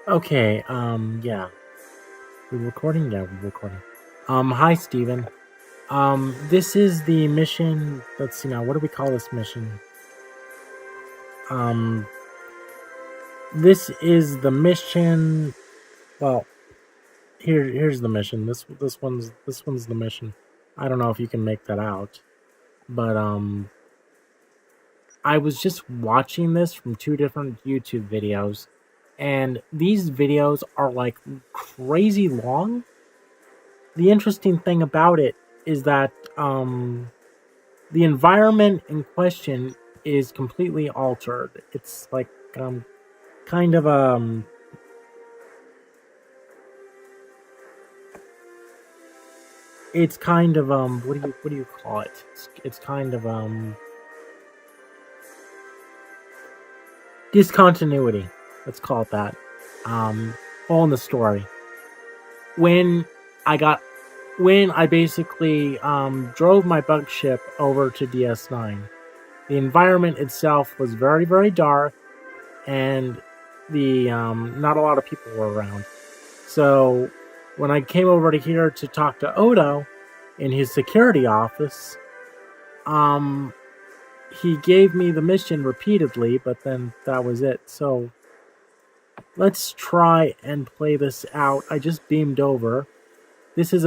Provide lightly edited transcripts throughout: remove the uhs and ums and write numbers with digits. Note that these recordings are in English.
Okay, yeah. We're recording? Yeah, we're recording. Hi, Steven. This is the mission. Let's see now. What do we call this mission? Um, this is the mission. Well, here's the mission. This one's the mission. I don't know if you can make that out, but I was just watching this from two different YouTube videos, and these videos are like crazy long. The interesting thing about it is that the environment in question is completely altered. It's like kind of it's kind of what do you call it? It's kind of discontinuity. Let's call it that. All in the story. When I got when I basically drove my bug ship over to DS9, the environment itself was very, very dark, and the not a lot of people were around. So when I came over to here to talk to Odo in his security office, he gave me the mission repeatedly, but then that was it. So let's try and play this out. I just beamed over. This is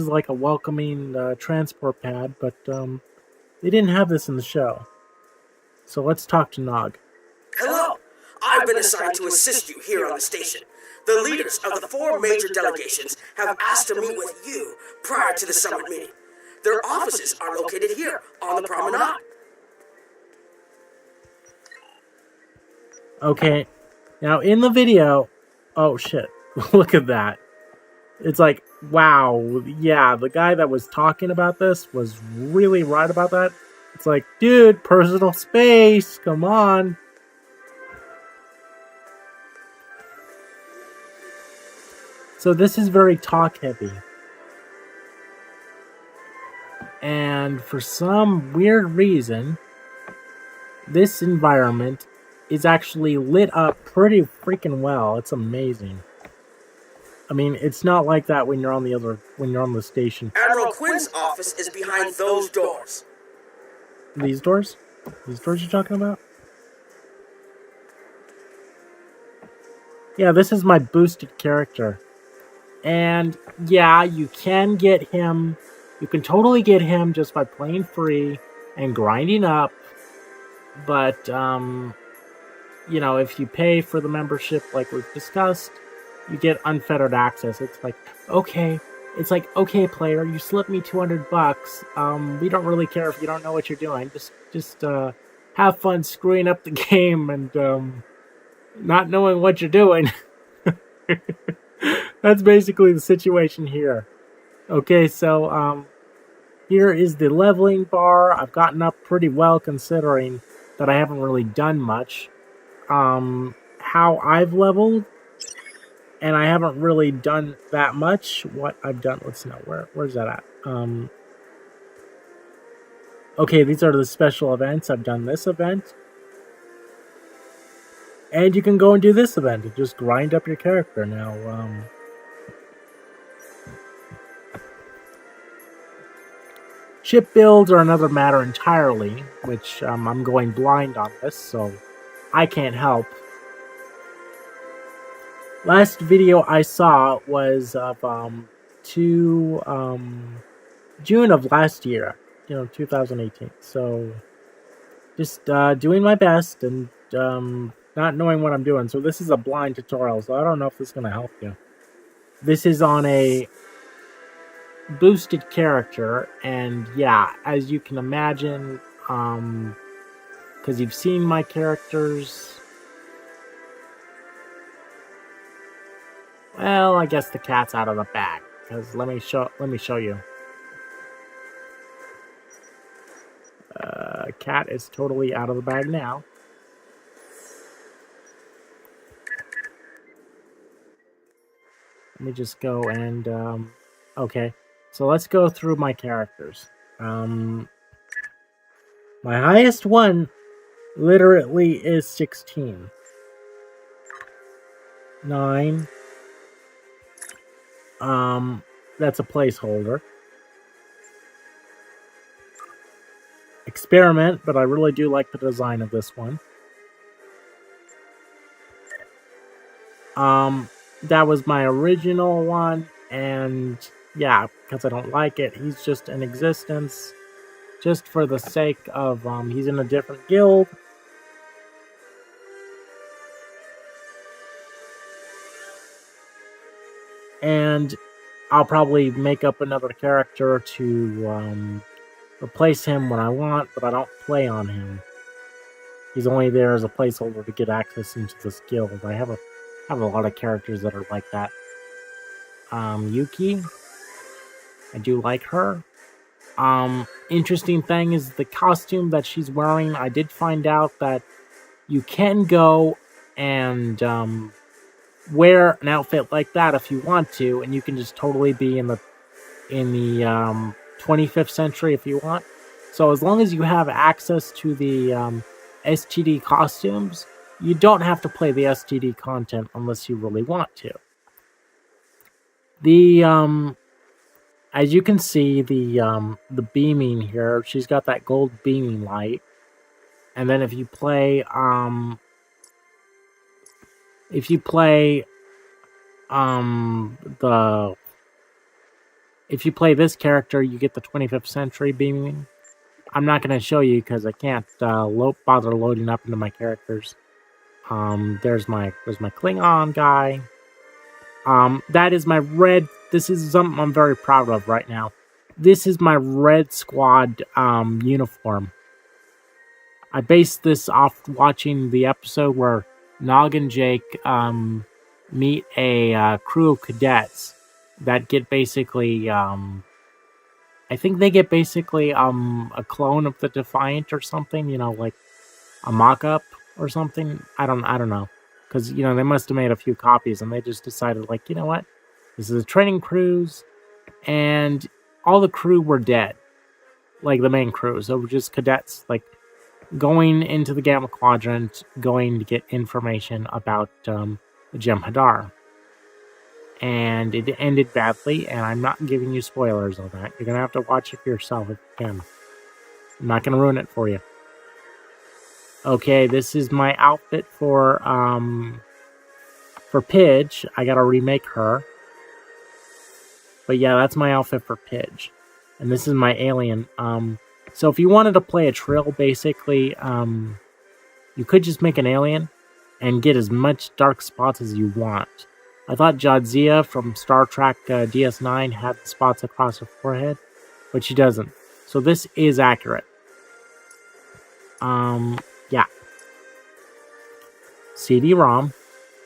like a welcoming transport pad, but they didn't have this in the show. So let's talk to Nog. Hello! I've been assigned to assist you here on the station. The leaders of the 4 major delegations have asked to meet with you prior to the summit meeting. Their offices are located here on the promenade. Okay, now in the video, oh shit, look at that. It's like, wow, yeah, the guy that was talking about this was really right about that. It's like, dude, personal space, come on. So this is very talk heavy. And for some weird reason, this environment is actually lit up pretty freaking well. It's amazing. I mean, it's not like that when you're on the station. Admiral Quinn's office is behind those doors. These doors? These doors you're talking about? Yeah, this is my boosted character. And yeah, you can get him. You can totally get him just by playing free and grinding up. But, you know, if you pay for the membership like we've discussed, you get unfettered access. It's like, okay, player, you slipped me $200. We don't really care if you don't know what you're doing. Just have fun screwing up the game and not knowing what you're doing. That's basically the situation here. Okay, so here is the leveling bar. I've gotten up pretty well considering that I haven't really done much. How I've leveled, and I haven't really done that much. What I've done, let's know, where's that at? Okay, these are the special events. I've done this event. And you can go and do this event and just grind up your character now. Ship builds are another matter entirely, which I'm going blind on this, so I can't help. Last video I saw was of June of last year, 2018. So just doing my best and not knowing what I'm doing. So this is a blind tutorial, so I don't know if this is going to help you. This is on a boosted character, and yeah, as you can imagine, because you've seen my characters. Well, I guess the cat's out of the bag. Because let me show you. Cat is totally out of the bag now. Let me just go and okay. So let's go through my characters. My highest one literally is 16. 9. That's a placeholder. Experiment, but I really do like the design of this one. That was my original one, and yeah, because I don't like it, he's just in existence, just for the sake of, he's in a different guild. And I'll probably make up another character to, replace him when I want, but I don't play on him. He's only there as a placeholder to get access into this guild. I have a lot of characters that are like that. Yuki, I do like her. Interesting thing is the costume that she's wearing. I did find out that you can go and wear an outfit like that if you want to, and you can just totally be in the 25th century if you want. So as long as you have access to the STD costumes, you don't have to play the STD content unless you really want to. The as you can see, the beaming here, she's got that gold beaming light. And then if you play if you play this character, you get the 25th century beaming. I'm not going to show you because I can't bother loading up into my characters. There's my Klingon guy. That is my red. This is something I'm very proud of right now. This is my Red Squad uniform. I based this off watching the episode where Nog and Jake meet a crew of cadets that get basically, I think they get basically a clone of the Defiant or something, you know, like a mock-up or something. I don't know. Because, you know, they must have made a few copies and they just decided, like, you know what? This is a training cruise, and all the crew were dead. Like, the main crew. So we're just cadets, like, going into the Gamma Quadrant, going to get information about the JEM'HADAR. And it ended badly, and I'm not giving you spoilers on that. You're going to have to watch it for yourself if you can. I'm not going to ruin it for you. Okay, this is my outfit for Pidge. I got to remake her. But yeah, that's my outfit for Pidge. And this is my alien. So if you wanted to play a Trill, basically, you could just make an alien and get as much dark spots as you want. I thought Jadzia from Star Trek DS9 had the spots across her forehead, but she doesn't. So this is accurate. Yeah. CD-ROM,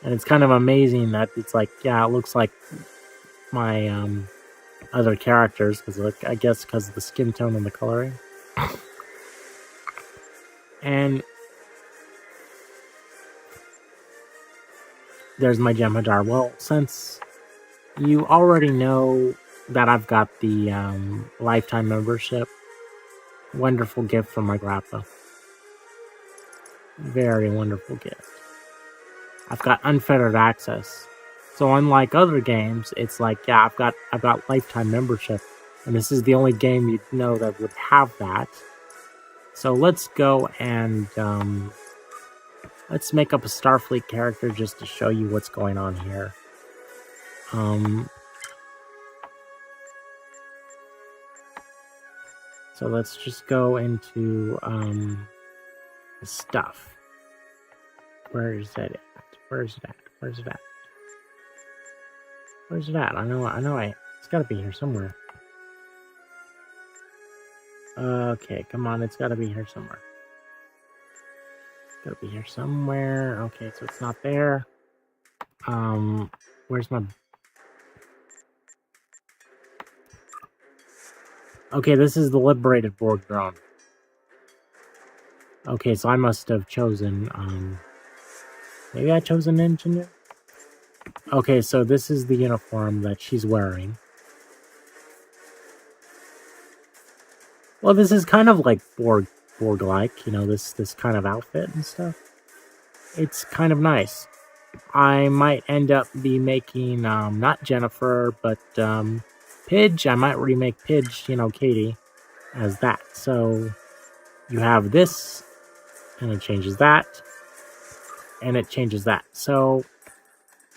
and it's kind of amazing that it's like, yeah, it looks like my other characters, because I guess because of the skin tone and the coloring. And there's my JEM'HADAR. Well, since you already know that I've got the lifetime membership, wonderful gift from my grandpa. Very wonderful gift. I've got unfettered access. So unlike other games, it's like, yeah, I've got lifetime membership, and this is the only game you'd know that would have that. So let's go and let's make up a Starfleet character just to show you what's going on here. So let's just go into the stuff. Where is that at? Where's it at? Where's it at? Where's it at? I know it's gotta be here somewhere. Okay, come on, it's gotta be here somewhere. It's gotta be here somewhere. Okay, so it's not there. Where's my... Okay, this is the liberated Borg drone. Okay, so I must have chosen, maybe I chose an engineer? Okay, so this is the uniform that she's wearing. Well, this is kind of like Borg-like, you know, this kind of outfit and stuff. It's kind of nice. I might end up be making not Jennifer, but Pidge. I might remake Pidge, Katie, as that. So you have this, and it changes that, and it changes that. So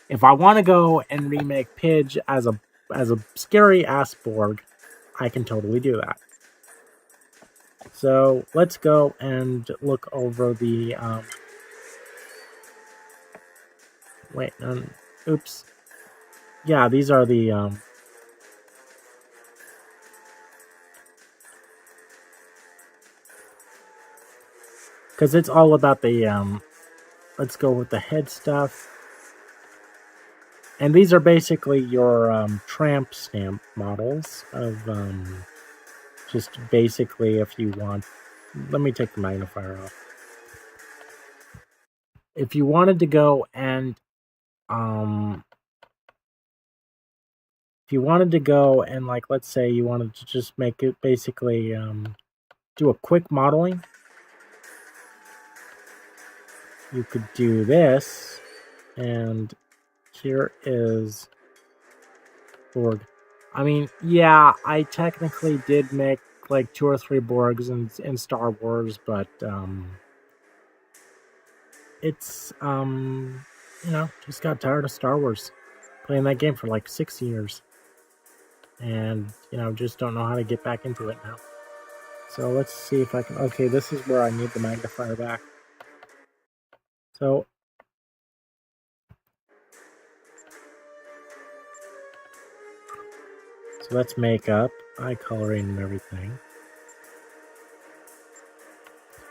if I want to go and remake Pidge as a scary ass Borg, I can totally do that. So let's go and look over the wait, oops. Yeah, these are the because it's all about the let's go with the head stuff. And these are basically your tramp stamp models of just basically if you want. Let me take the magnifier off. If you wanted to go and if you wanted to go and like let's say you wanted to just make it basically do a quick modeling, you could do this, and here is Borg. I mean, yeah, I technically did make like 2 or 3 Borgs in Star Wars, but it's just got tired of Star Wars, playing that game for like 6 years, and just don't know how to get back into it now. So let's see if I can. Okay, this is where I need the magnifier back. So let's make up, eye coloring and everything.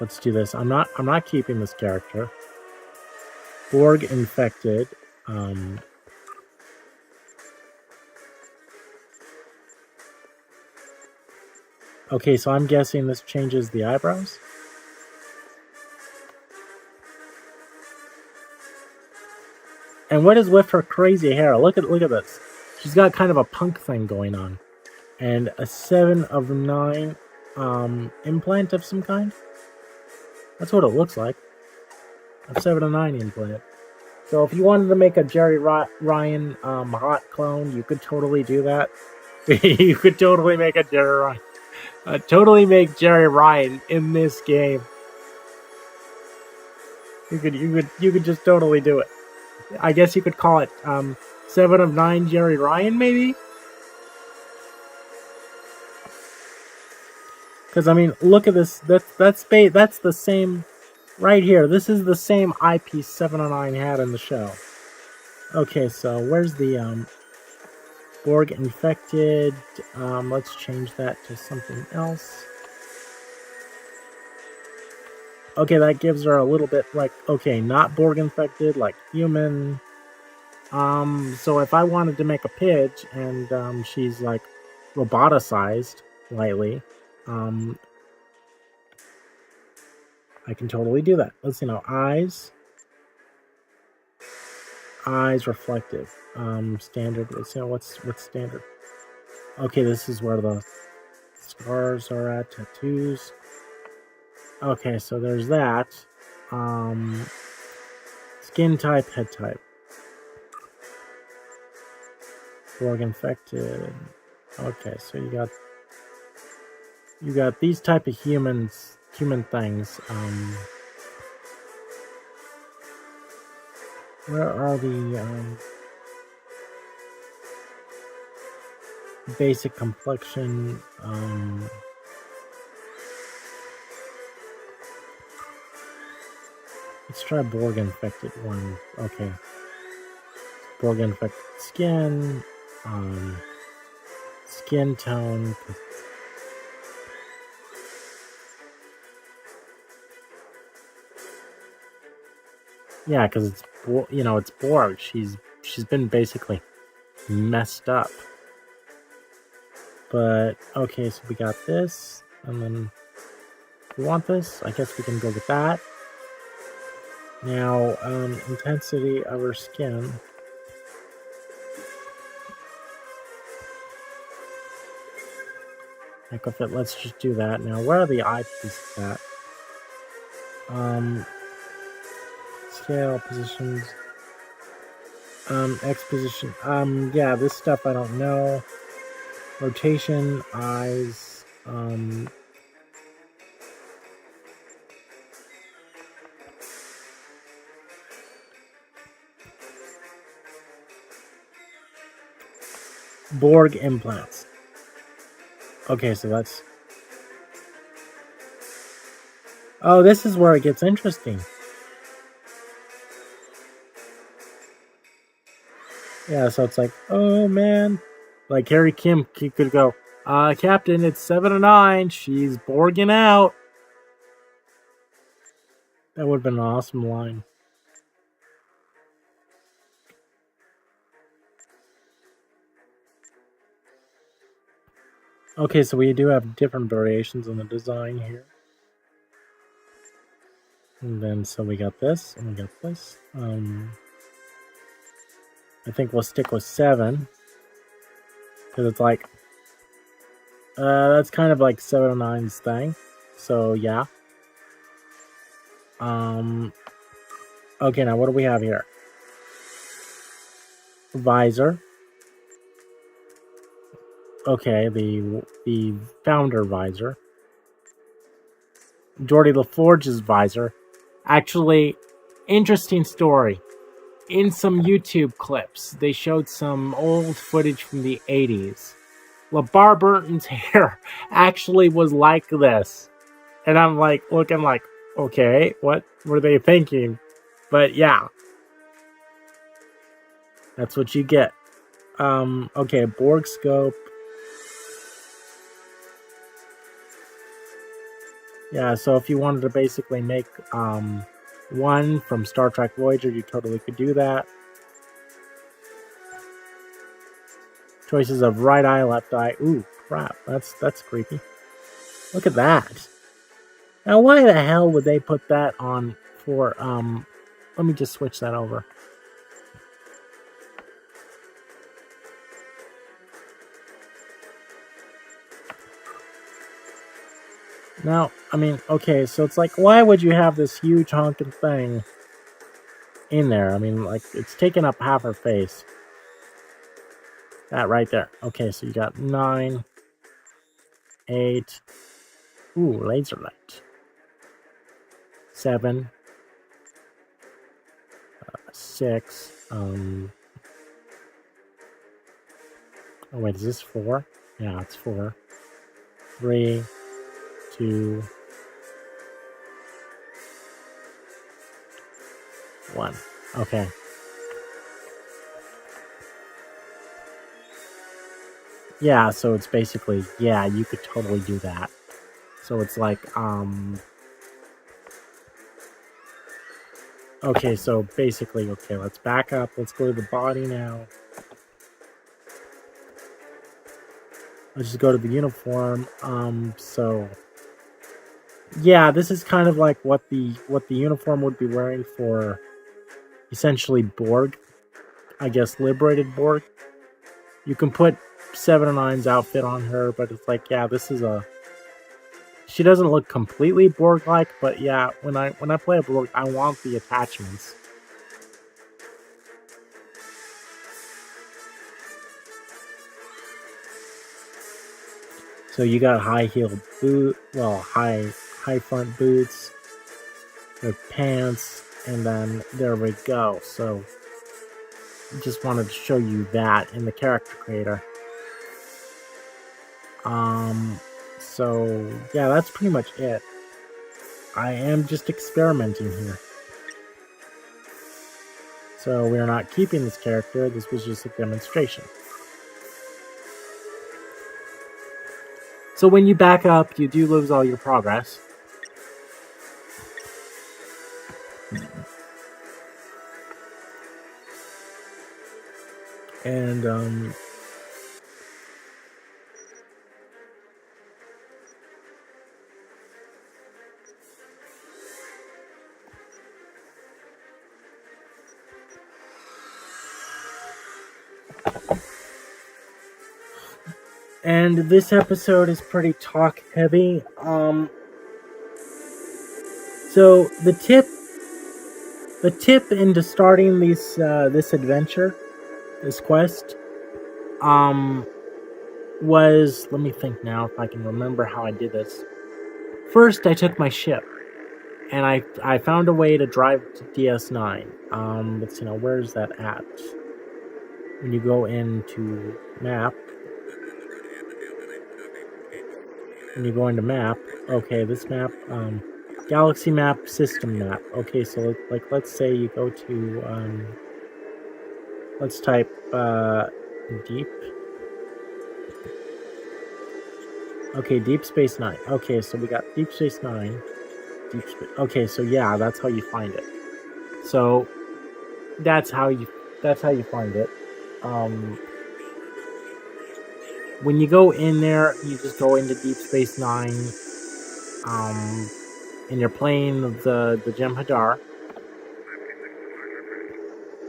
Let's do this. I'm not keeping this character. Borg infected. Okay, so I'm guessing this changes the eyebrows. And what is with her crazy hair? Look at this. She's got kind of a punk thing going on. And a 7 of 9 implant of some kind. That's what it looks like. A 7 of 9 implant. So if you wanted to make a Jerry Ryan hot clone, you could totally do that. You could totally make a Jerry Ryan. Totally make Jerry Ryan in this game. You could just totally do it. I guess you could call it 7 of 9 Jerry Ryan, maybe? Because, I mean, look at this. That's the same right here. This is the same eyepiece 7 of 9 had in the show. Okay, so where's the Borg infected? Let's change that to something else. Okay, that gives her a little bit like, okay, not Borg infected, like human. So if I wanted to make a Pidge and she's like roboticized lightly, I can totally do that. Let's see now, eyes reflective, standard. Let's see what's standard. Okay, this is where the stars are at, tattoos. Okay, so there's that. Skin type, head type. Borg infected. Okay, so you got these type of human things. Where are the basic complexion? Let's try Borg infected one. Okay. Borg infected skin. Skin tone. Yeah, because it's it's Borg. She's been basically messed up. But okay, so we got this, and then we want this. I guess we can go with that. Now, intensity of her skin. Heck with it, let's just do that. Now, where are the eyepieces at? Scale, positions. X position. Yeah, this stuff I don't know. Rotation, eyes, Borg implants. Okay, so that's... Oh, this is where it gets interesting. Yeah, so it's like, oh man. Like Harry Kim, he could go, Captain, it's 7 to 9. She's Borging out. That would have been an awesome line. Okay, so we do have different variations on the design here. And then, so we got this, and we got this. I think we'll stick with 7. Because it's like, that's kind of like 7 to 9's thing. So, yeah. Okay, now what do we have here? Visor. Okay, the founder visor. Geordi LaForge's visor. Actually, interesting story. In some YouTube clips, they showed some old footage from the 80s. LeVar Burton's hair actually was like this. And I'm like, looking like, okay, what were they thinking? But yeah. That's what you get. Okay, Borg scope. Yeah, so if you wanted to basically make one from Star Trek Voyager, you totally could do that. Choices of right eye, left eye. Ooh, crap. That's creepy. Look at that. Now, why the hell would they put that on for, let me just switch that over. Now, I mean, okay, so it's like, why would you have this huge honking thing in there? I mean, like, it's taking up half her face. That right there. Okay, so you got 9, 8. Ooh, laser light. 7. 6. Oh, wait, is this 4? Yeah, it's 4. 3, 2, 1. Okay. Yeah, so it's basically, yeah, you could totally do that. So it's like, okay, so basically, okay, let's back up. Let's go to the body now. Let's just go to the uniform. So yeah, this is kind of like what the uniform would be wearing for essentially Borg. I guess liberated Borg. You can put 7 of 9's outfit on her, but it's like, yeah, this is a... She doesn't look completely Borg-like, but yeah, when I play a Borg, I want the attachments. So you got high-heeled boot, well, high front boots, with pants, and then there we go. So just wanted to show you that in the character creator. So yeah, that's pretty much it. I am just experimenting here. So we're not keeping this character, this was just a demonstration. So when you back up, you do lose all your progress. And this episode is pretty talk heavy. So the The tip into starting this adventure, this quest, was, let me think now if I can remember how I did this. First, I took my ship, and I found a way to drive to DS9. Let's see now, where's that at? When you go into map, okay, this map, galaxy map, system map. Okay, so let's say you go to, let's type, deep. Okay, Deep Space Nine. Okay, so we got Deep Space Nine. Okay, so yeah, that's how you find it. So that's how you find it. When you go in there, you just go into Deep Space Nine. And you're playing the JEM'HADAR.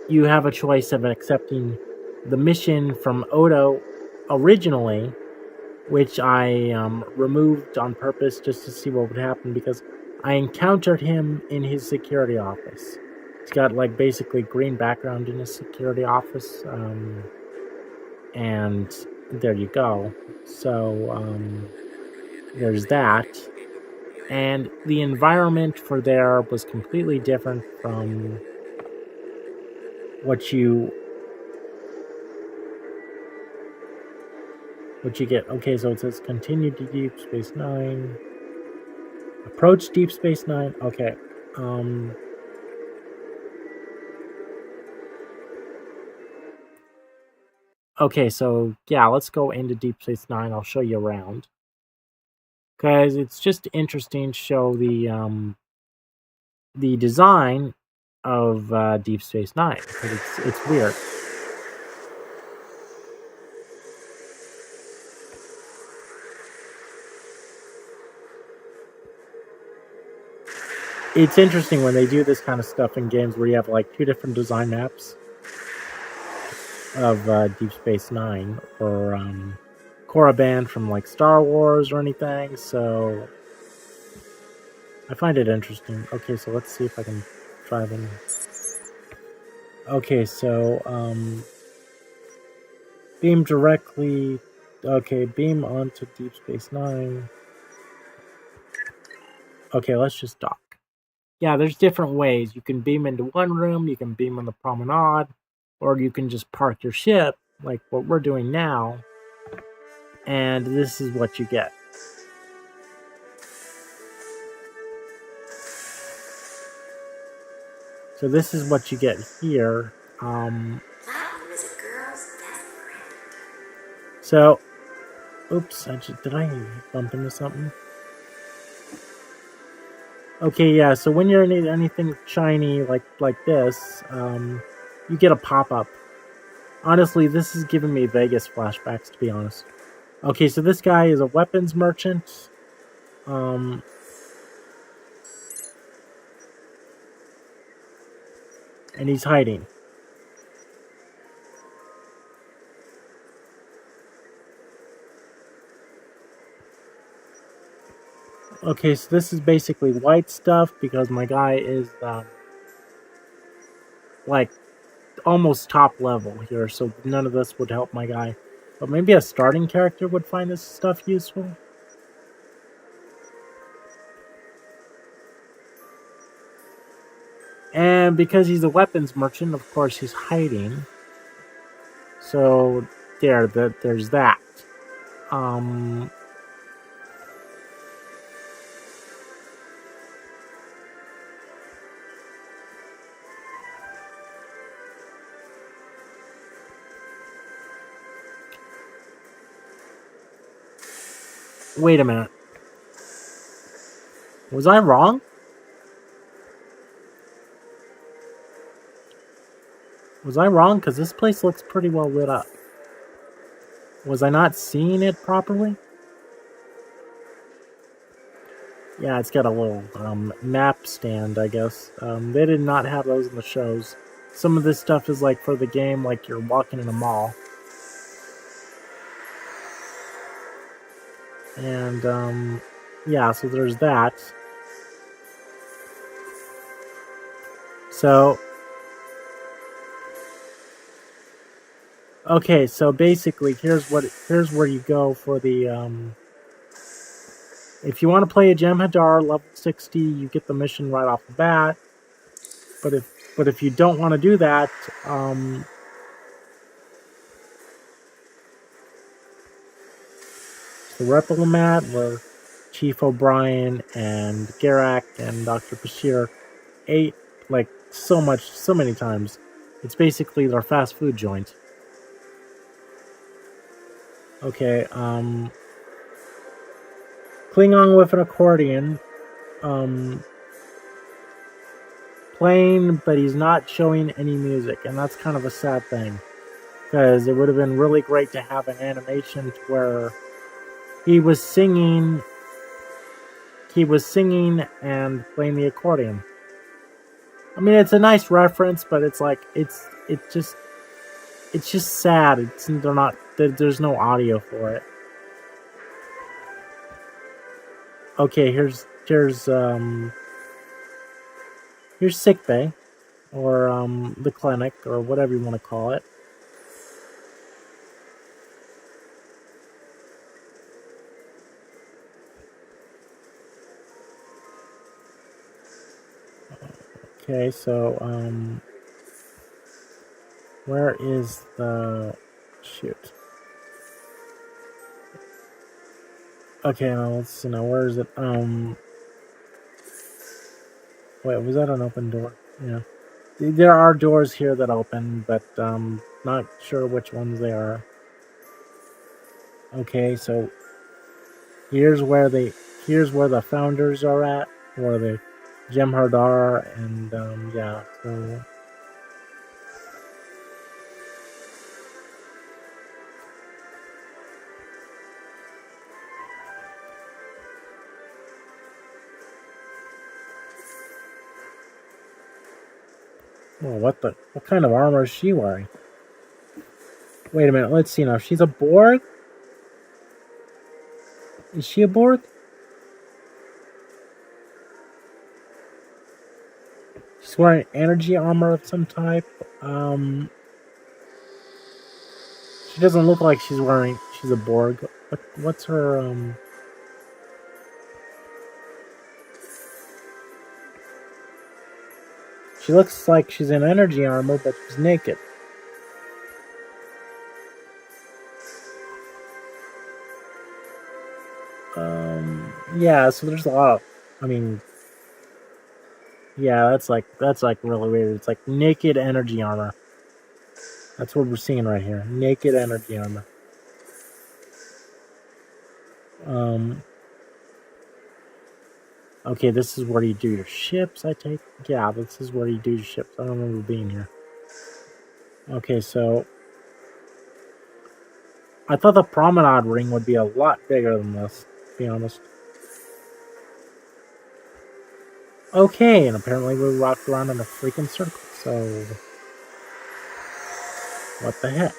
You have a choice of accepting the mission from Odo originally, which I removed on purpose just to see what would happen because I encountered him in his security office. He's got like basically green background in his security office, and there you go. So there's that, and the environment for there was completely different from what you get. Okay, so it says continue to Deep Space Nine. Approach Deep Space Nine. Okay. Okay, so yeah, let's go into Deep Space Nine. I'll show you around. Because it's just interesting to show the design of Deep Space Nine. Because it's weird. It's interesting when they do this kind of stuff in games where you have like 2 different design maps of Deep Space Nine or Korriban from like Star Wars or anything. So I find it interesting. Okay, so let's see if I can drive in. Okay, so beam directly. Okay, beam onto Deep Space Nine. Okay, let's just dock. Yeah, there's different ways. You can beam into one room, you can beam on the promenade, or you can just park your ship, like what we're doing now, and this is what you get. So this is what you get here. So, oops, did I bump into something? Okay, yeah, so when you're in anything shiny like this, you get a pop-up. Honestly, this is giving me Vegas flashbacks, to be honest. Okay, so this guy is a weapons merchant. And he's hiding. Okay, so this is basically white stuff because my guy is like almost top level here, so none of this would help my guy. But maybe a starting character would find this stuff useful. And because he's a weapons merchant, of course he's hiding. So there's that. Wait a minute. Was I wrong? Was I wrong? Because this place looks pretty well lit up. Was I not seeing it properly? Yeah, it's got a little map stand, I guess. They did not have those in the shows. Some of this stuff is like for the game, like you're walking in a mall. And yeah, so there's that. So, okay, so basically, here's where you go for the if you want to play a JEM'HADAR level 60, you get the mission right off the bat. But if you don't want to do that, the Replimat, where Chief O'Brien and Garak and Dr. Bashir ate like so many times. It's basically their fast food joint. Okay, Klingon with an accordion, playing, but he's not showing any music, and that's kind of a sad thing, because it would have been really great to have an animation to where he was singing and playing the accordion. I mean, it's a nice reference, but it's like it's just sad. There's no audio for it. Okay, here's sick bay, or the clinic, or whatever you want to call it. Okay, so where is the shoot? Okay, now let's see. Now where is it? Wait, was that an open door? Yeah. There are doors here that open, but not sure which ones they are. Okay, so here's where the founders are at, where the JEM'HADAR, and yeah. So oh, what kind of armor is she wearing? Wait a minute, let's see now. She's a Borg? Is she a Borg? She's wearing energy armor of some type. She doesn't look like she's a Borg. What's her She looks like she's in energy armor, but she's naked. Yeah, so there's a lot of, I mean, yeah, that's like really weird. It's like naked energy armor. That's what we're seeing right here. Naked energy armor. Okay, this is where you do your ships, I take. Yeah, this is where you do your ships. I don't remember being here. Okay, so I thought the promenade ring would be a lot bigger than this, to be honest. Okay, and apparently we walked around in a freaking circle, so what the heck?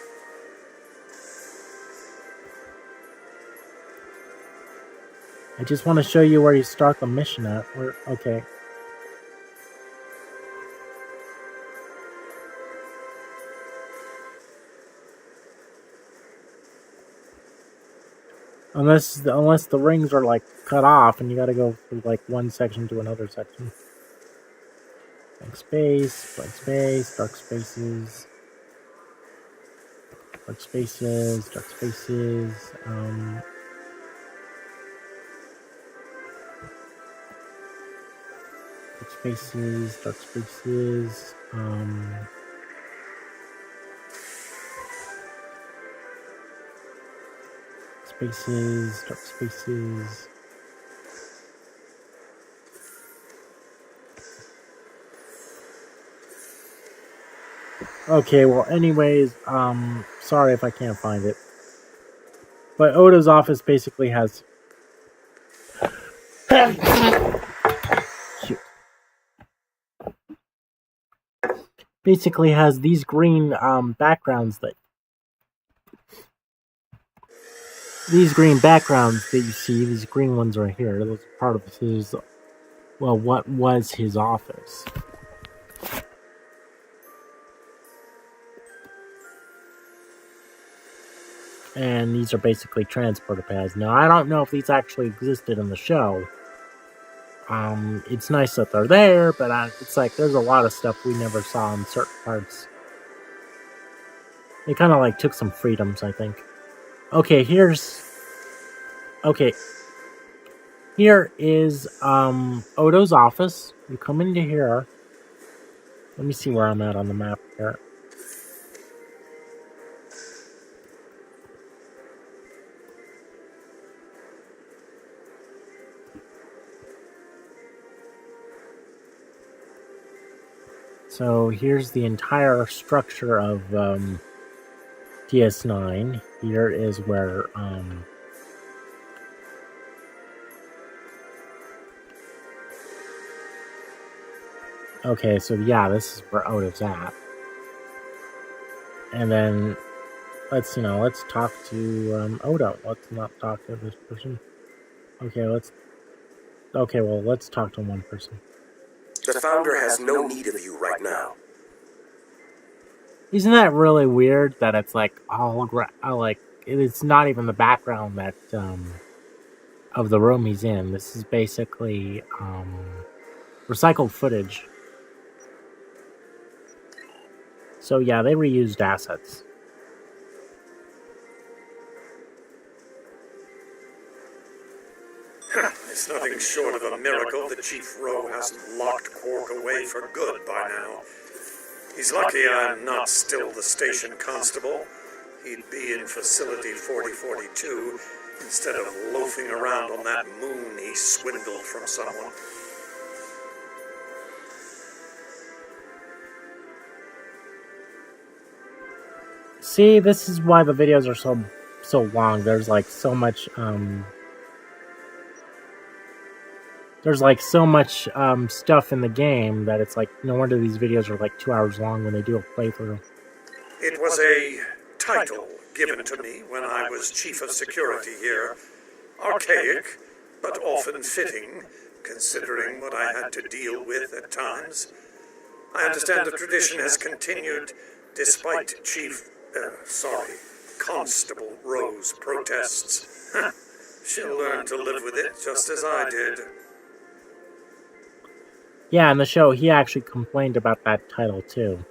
I just want to show you where you start the mission at. Okay. Unless the rings are like cut off and you gotta go from like one section to another section. Blank space, dark spaces, dark spaces, dark spaces, dark spaces, dark spaces, spaces, dark spaces. Okay, well, anyways, sorry if I can't find it. But Oda's office basically has... Shoot. Basically has these green backgrounds that... These green backgrounds that you see, these green ones right here, those are part of his... Well, what was his office. And these are basically transporter pads. Now, I don't know if these actually existed in the show. It's nice that they're there, but it's like there's a lot of stuff we never saw in certain parts. They kind of like took some freedoms, I think. Okay, here is Odo's office. You come into here. Let me see where I'm at on the map here. So here's the entire structure of DS9. Here is where okay, so yeah, this is where Odo's at. And then let's talk to Odo. Let's not talk to this person. Okay, let's talk to one person. The founder has no need of you right now. Isn't that really weird that it's like it's not even the background that of the room he's in. This is basically recycled footage. So yeah, they reused assets. It's nothing short of a miracle that Chief Rowe hasn't locked Quark away for good by now. He's lucky I'm not still the station constable. He'd be in Facility 4042 instead of loafing around on that moon he swindled from someone. See, this is why the videos are so long. There's like so much stuff in the game that it's like no wonder these videos are like 2 hours long when they do a playthrough. It was a title given to me when I was Chief of Security here. Archaic, but often fitting, considering what I had to deal with at times. I understand the tradition has continued despite Constable Rowe's protests. She'll learn to live with it just as I did. Yeah, in the show, he actually complained about that title, too.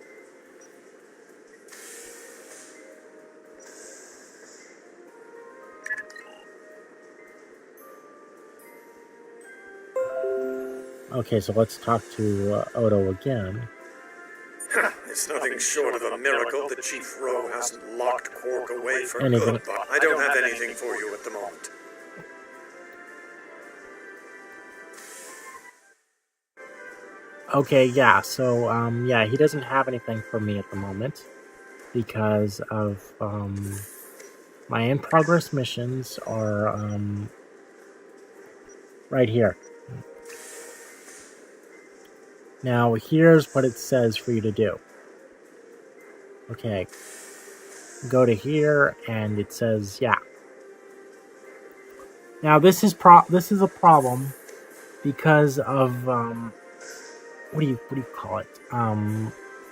Okay, so let's talk to Odo again. It's nothing short of a miracle that Chief Rowe hasn't locked Quark away for Anything. good, but I don't have anything for you at the moment. Okay, yeah, so, yeah, he doesn't have anything for me at the moment because of, my in-progress missions are, right here. Now, here's what it says for you to do. Okay, go to here, and it says, yeah. Now, this is a problem because of, what do you call it?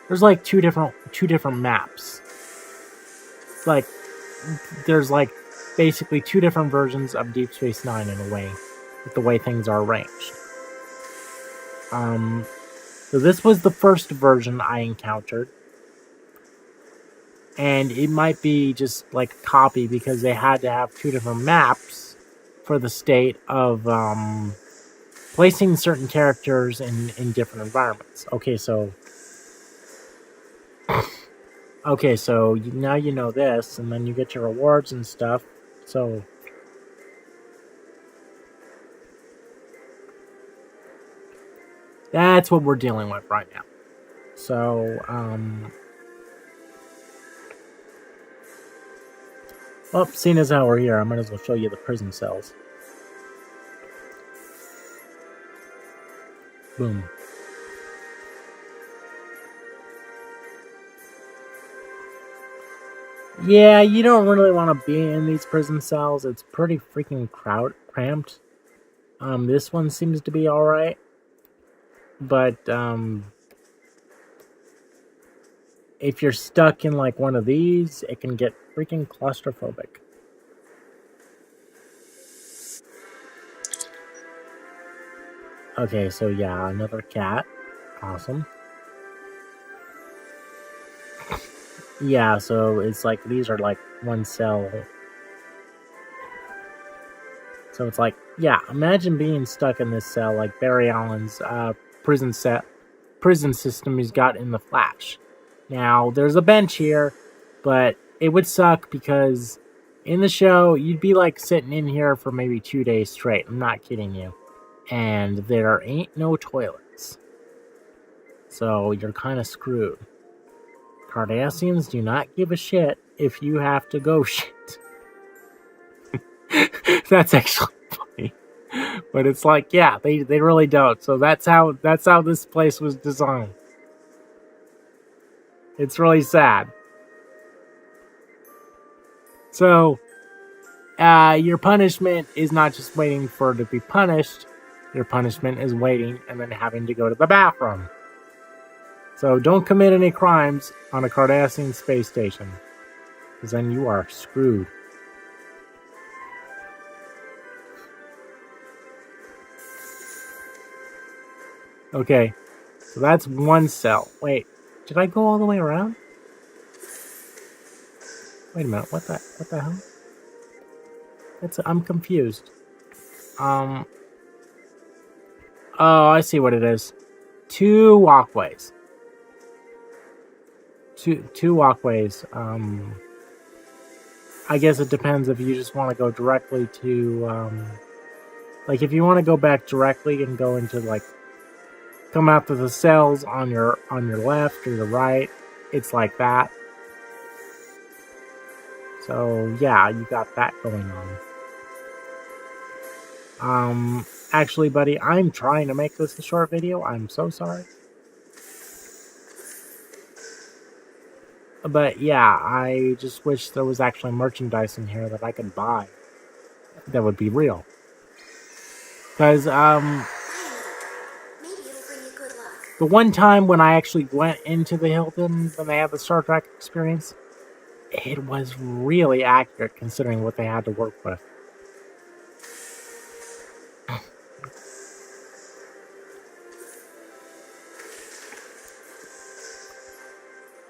There's like two different maps. It's like there's like basically two different versions of Deep Space Nine in a way, with the way things are arranged. So this was the first version I encountered, and it might be just like a copy because they had to have two different maps for the state of placing certain characters in different environments. Okay, so now you know this, and then you get your rewards and stuff. So that's what we're dealing with right now. So, well, seeing as how we're here, I might as well show you the prison cells. Boom. Yeah, you don't really want to be in these prison cells. It's pretty freaking cramped. This one seems to be alright. But, if you're stuck in like one of these, it can get freaking claustrophobic. Okay, so yeah, another cat. Awesome. Yeah, so it's like these are like one cell. So it's like, yeah, imagine being stuck in this cell like Barry Allen's prison system he's got in The Flash. Now, there's a bench here, but it would suck because in the show, you'd be like sitting in here for maybe 2 days straight. I'm not kidding you. And there ain't no toilets. So you're kind of screwed. Cardassians do not give a shit if you have to go shit. That's actually funny. But it's like, yeah, they really don't. So that's how this place was designed. It's really sad. So, your punishment is not just waiting for it to be punished. Your punishment is waiting and then having to go to the bathroom. So don't commit any crimes on a Cardassian space station, because then you are screwed. Okay, so that's one cell. Wait, did I go all the way around? Wait a minute, what the hell? I'm confused. Oh, I see what it is. Two walkways. Two walkways. I guess it depends if you just want to go directly to, like if you want to go back directly and go into like, come out to the cells on your left or your right, it's like that. So yeah, you got that going on. Actually, buddy, I'm trying to make this a short video. I'm so sorry. But yeah, I just wish there was actually merchandise in here that I could buy that would be real. Because, the one time when I actually went into the Hilton, when they had the Star Trek experience, it was really accurate considering what they had to work with.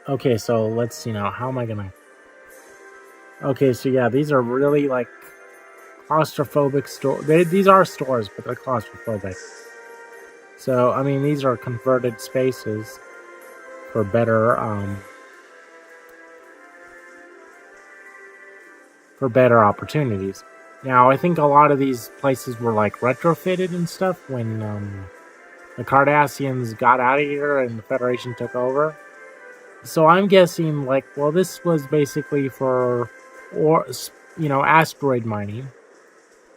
Okay, so let's see now. How am I gonna... Okay, so yeah, these are really, like, claustrophobic stores. These are stores, but they're claustrophobic. So, I mean, these are converted spaces for better opportunities. Now, I think a lot of these places were, like, retrofitted and stuff when the Cardassians got out of here and the Federation took over. So I'm guessing, like, well, this was basically for, asteroid mining.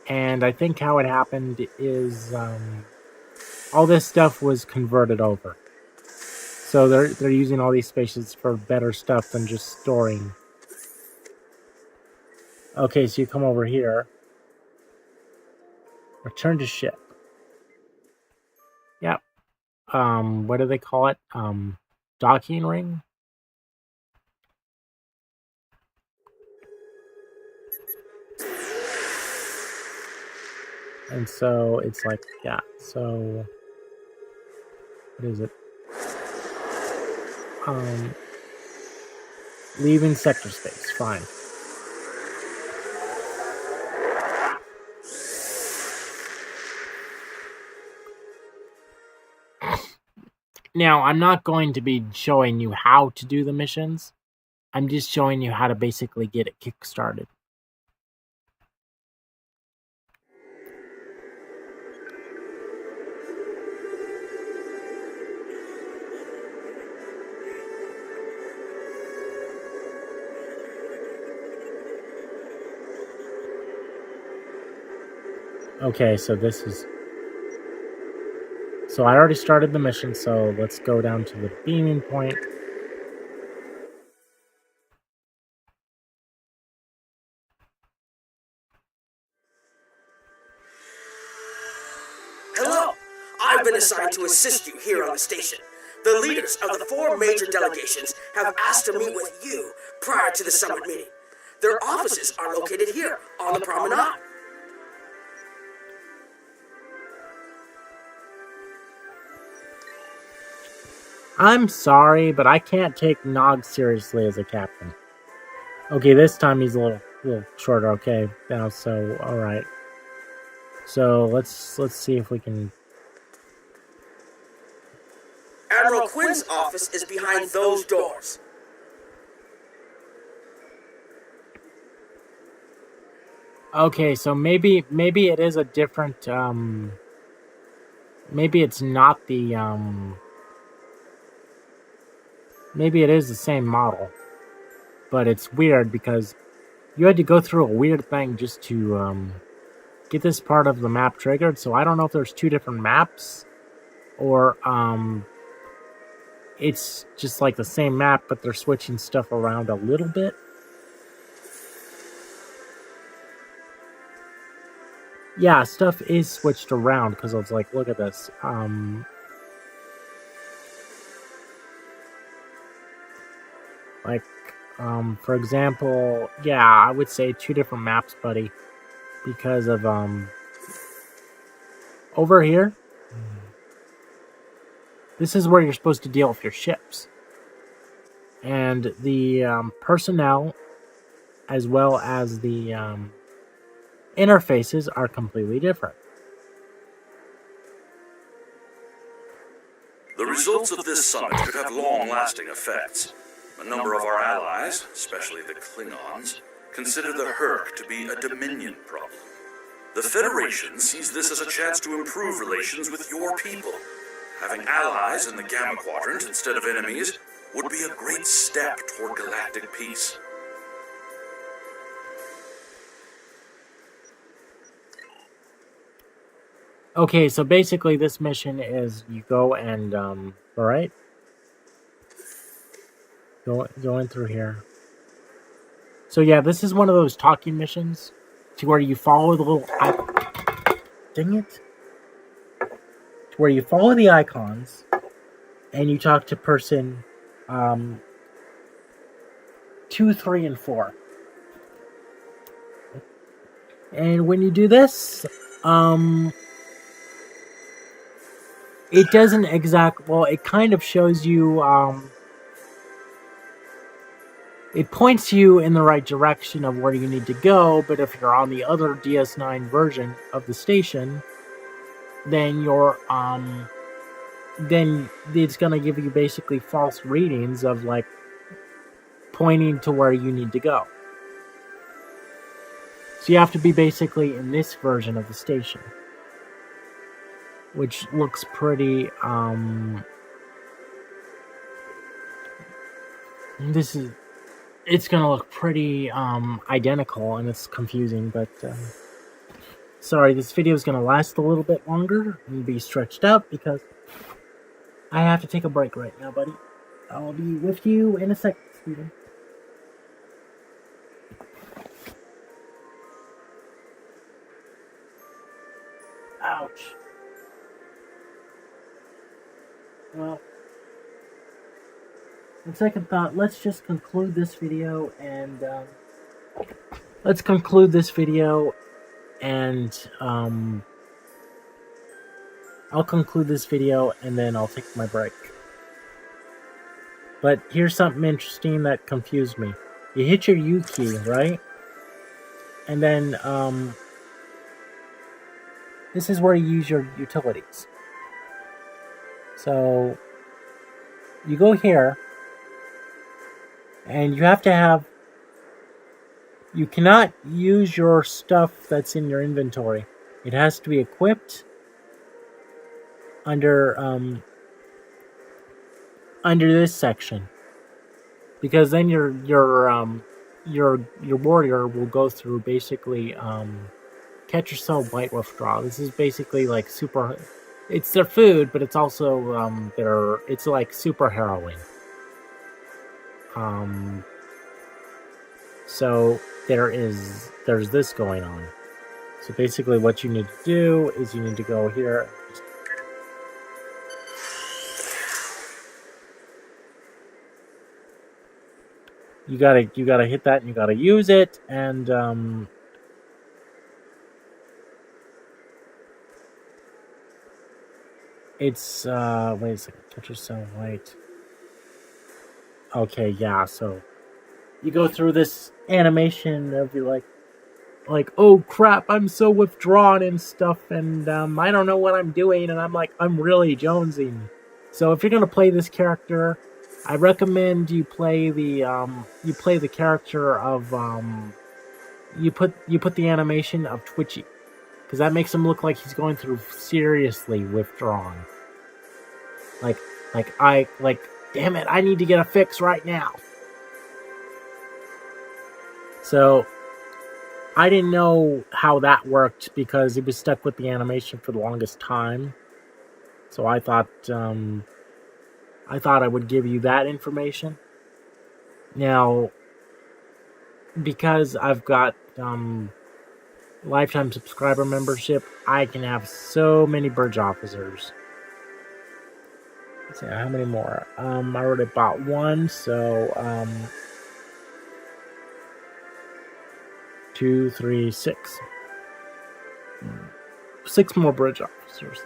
And I think how it happened is all this stuff was converted over. So they're using all these spaces for better stuff than just storing. Okay, so you come over here. Return to ship. Yep. What do they call it? Docking ring? And so it's like, yeah, so what is it? Leaving sector space, fine. Now, I'm not going to be showing you how to do the missions. I'm just showing you how to basically get it kick-started. Okay, so this is... So I already started the mission, so let's go down to the beaming point. Hello! I've been assigned to assist you here on the station. The leaders of the 4 major delegations have asked to meet with you prior to the summit meeting. Their offices are located here on the promenade. I'm sorry, but I can't take Nog seriously as a captain. Okay, this time he's a little shorter. Okay, now so all right. So let's see if we can. Admiral Quinn's office is behind those doors. Okay, so maybe it is a different. Maybe it's not the. Maybe it is the same model, but it's weird because you had to go through a weird thing just to get this part of the map triggered. So I don't know if there's two different maps, or it's just like the same map, but they're switching stuff around a little bit. Yeah, stuff is switched around because I was like, look at this. Like, for example, yeah, I would say two different maps, buddy, because of over here. This is where you're supposed to deal with your ships, and the personnel, as well as the interfaces, are completely different. The results of this summit could have long-lasting effects. A number of our allies, especially the Klingons, consider the Herc to be a Dominion problem. The Federation sees this as a chance to improve relations with your people. Having allies in the Gamma Quadrant instead of enemies would be a great step toward galactic peace. Okay, so basically this mission is you go and, alright? Go in through here. So yeah, this is one of those talking missions to where you follow the little dang it. To where you follow the icons and you talk to person 2, 3, and 4. And when you do this, it doesn't it kind of shows you, it points you in the right direction of where you need to go, but if you're on the other DS9 version of the station, then then it's gonna give you basically false readings of, like, pointing to where you need to go. So you have to be basically in this version of the station, which looks pretty, it's gonna look pretty, identical, and it's confusing, but, sorry, this video is gonna last a little bit longer and be stretched out because I have to take a break right now, buddy. I'll be with you in a second, Steven. Ouch. Well, on second thought, let's just conclude this video and, I'll conclude this video and then I'll take my break. But here's something interesting that confused me. You hit your U key, right? And then, this is where you use your utilities. So, you go here, and you have to have, you cannot use your stuff that's in your inventory. It has to be equipped under this section, because then your warrior will go through basically catch yourself white withdraw. This is basically like super. It's their food, but it's also it's like super harrowing. So there's this going on. So basically, what you need to do is you need to go here. You gotta hit that and you gotta use it, and It's, wait a second, touch yourself, wait. Okay, yeah, so you go through this animation of you like, oh crap, I'm so withdrawn and stuff, and I don't know what I'm doing, and I'm like, I'm really jonesing. So if you're gonna play this character, I recommend you play the character of you put the animation of Twitchy, because that makes him look like he's going through seriously withdrawn. Like, damn it, I need to get a fix right now. So I didn't know how that worked because he was stuck with the animation for the longest time. So I thought I would give you that information. Now, because I've got lifetime subscriber membership, I can have so many bridge officers. Let's see, how many more? I already bought one, so 2, 3, 6. 6 more bridge officers.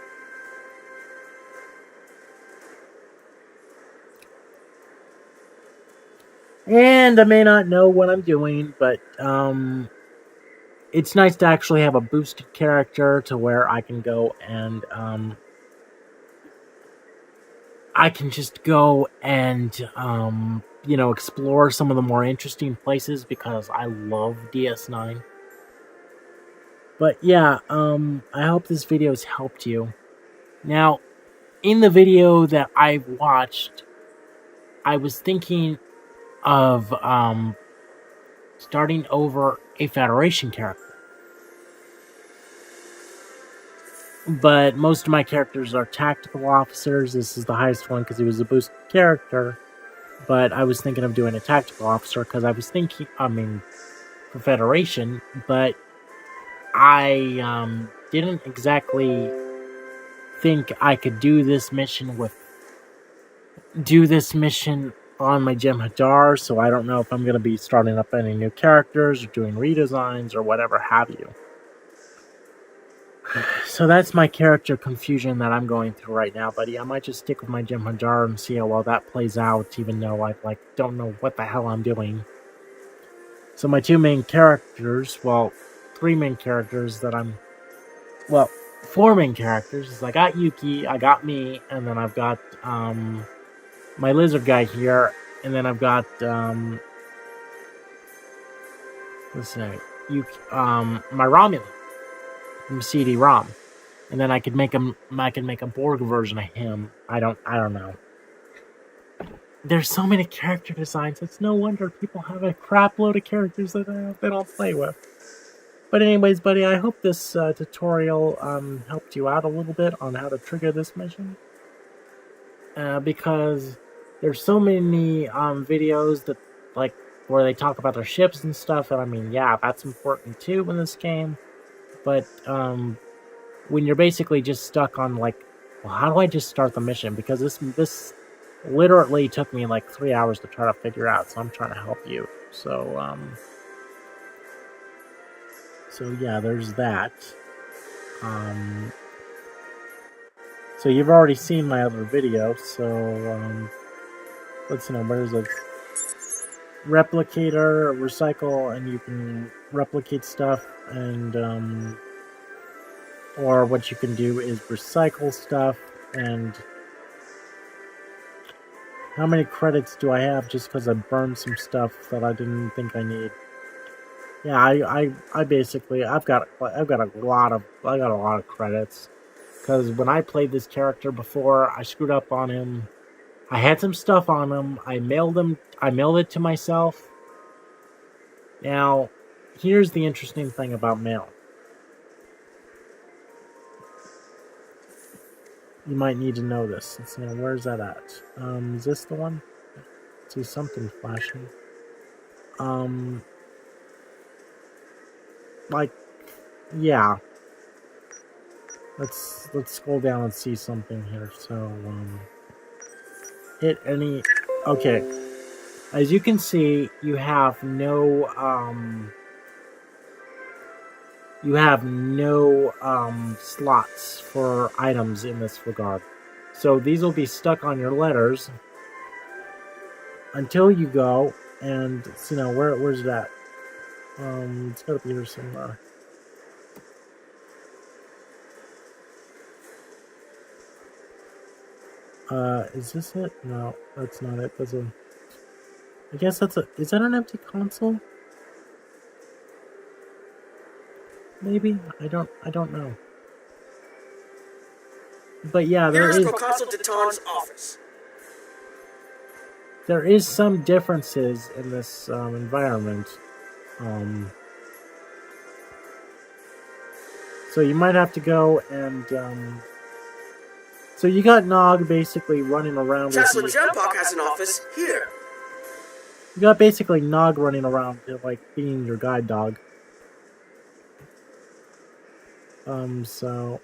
And I may not know what I'm doing, but it's nice to actually have a boosted character to where I can go and I can just go and explore some of the more interesting places because I love DS9. But yeah, I hope this video has helped you. Now, in the video that I watched, I was thinking of starting over a Federation character. But most of my characters are tactical officers. This is the highest one because he was a boosted character. But I was thinking of doing a tactical officer because I was thinking, for Federation, but I didn't exactly think I could do this mission on my JEM'HADAR, so I don't know if I'm going to be starting up any new characters or doing redesigns or whatever have you. So that's my character confusion that I'm going through right now, buddy. I might just stick with my JEM'HADAR and see how well that plays out, even though I don't know what the hell I'm doing. So my 2 main characters, well, 3 main characters that well, 4 main characters is I got Yuki, I got me, and then I've got my lizard guy here, and then I've got Yuki, my Romulan from CD-ROM, and then I could make a Borg version of him. I don't know. There's so many character designs. It's no wonder people have a crap load of characters that they don't play with. But anyways, buddy, I hope this tutorial helped you out a little bit on how to trigger this mission. Because there's so many videos that where they talk about their ships and stuff, and yeah, that's important too in this game. But when you're basically just stuck on well, how do I just start the mission? Because this literally took me 3 hours to try to figure out, so I'm trying to help you. So yeah, there's that. So you've already seen my other video, so let's know, there's a replicator, recycle, and you can replicate stuff, and or what you can do is recycle stuff. And how many credits do I have just because I burned some stuff that I didn't think I need? Yeah, I basically I've got a lot of credits because when I played this character before, I screwed up on him. I had some stuff on him. I mailed it to myself. Now, here's the interesting thing about mail. You might need to know this. Let's see, where's that at? Is this the one? I see something flashing. Yeah. Let's scroll down and see something here. So, hit any. Okay. As you can see, you have no slots for items in this regard. So these will be stuck on your letters until you go and, you know, where's that? It's gotta be here somewhere. Is this it? No, that's not it. That's a... I guess that's a... Is that an empty console? Maybe? I don't know. But yeah, there is... Consul Deton's office. There is some differences in this environment. So you might have to go and... So you got Nog basically running around Chancellor with JEM'HADAR has an office here. You got basically Nog running around, like, being your guide dog. So...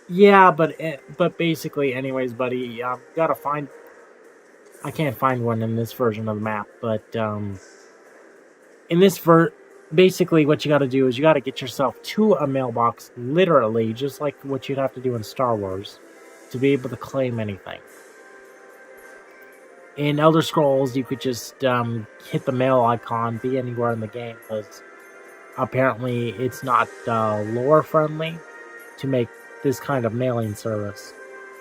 Yeah, but basically, anyways, buddy, you gotta find... I can't find one in this version of the map, but, in this basically what you gotta do is you gotta get yourself to a mailbox, literally, just like what you'd have to do in Star Wars, to be able to claim anything. In Elder Scrolls, you could just, hit the mail icon, be anywhere in the game, because apparently it's not, lore-friendly to make this kind of mailing service.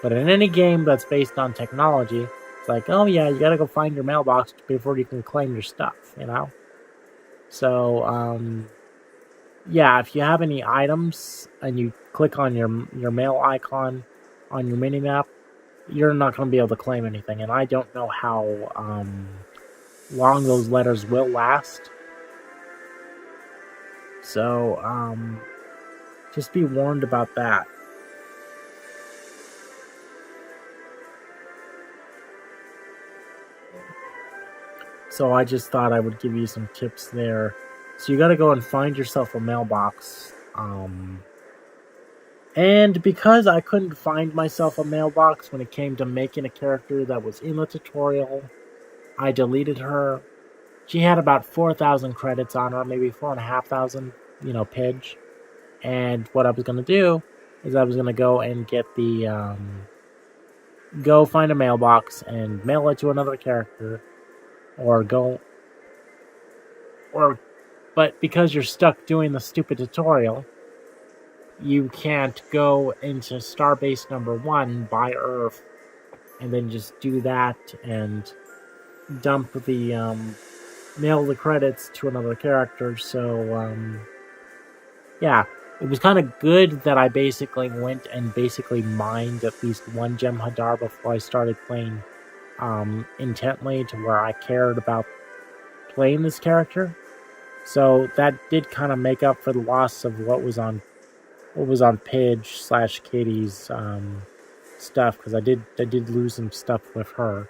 But in any game that's based on technology, it's like, oh yeah, you gotta go find your mailbox before you can claim your stuff, you know? So, yeah, if you have any items and you click on your mail icon on your minimap, you're not going to be able to claim anything. And I don't know how long those letters will last. So, just be warned about that. So I just thought I would give you some tips there. So you got to go and find yourself a mailbox. And because I couldn't find myself a mailbox when it came to making a character that was in the tutorial, I deleted her. She had about 4,000 credits on her, maybe 4,500, you know, Pidge. And what I was going to do is I was going to go and get the, go find a mailbox and mail it to another character. But because you're stuck doing the stupid tutorial, you can't go into Starbase number 1 by Earth and then just do that and dump the, mail the credits to another character. So, yeah, it was kind of good that I basically went and basically mined at least one JEM'HADAR before I started playing, intently to where I cared about playing this character. So that did kind of make up for the loss of what was on Pidge / Katie's stuff, because I did lose some stuff with her.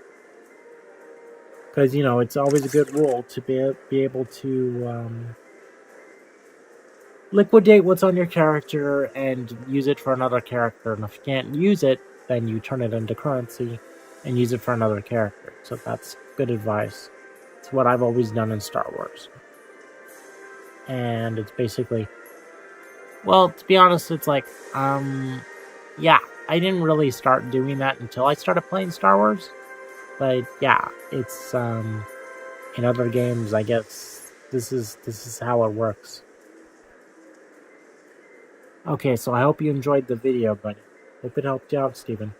Because, you know, it's always a good rule to be able to liquidate what's on your character and use it for another character. And if you can't use it, then you turn it into currency and use it for another character. So that's good advice. It's what I've always done in Star Wars. And it's basically... Well, to be honest, it's like, yeah, I didn't really start doing that until I started playing Star Wars. But yeah, it's, in other games, I guess this is how it works. Okay, so I hope you enjoyed the video, buddy. Hope it helped you out, Steven.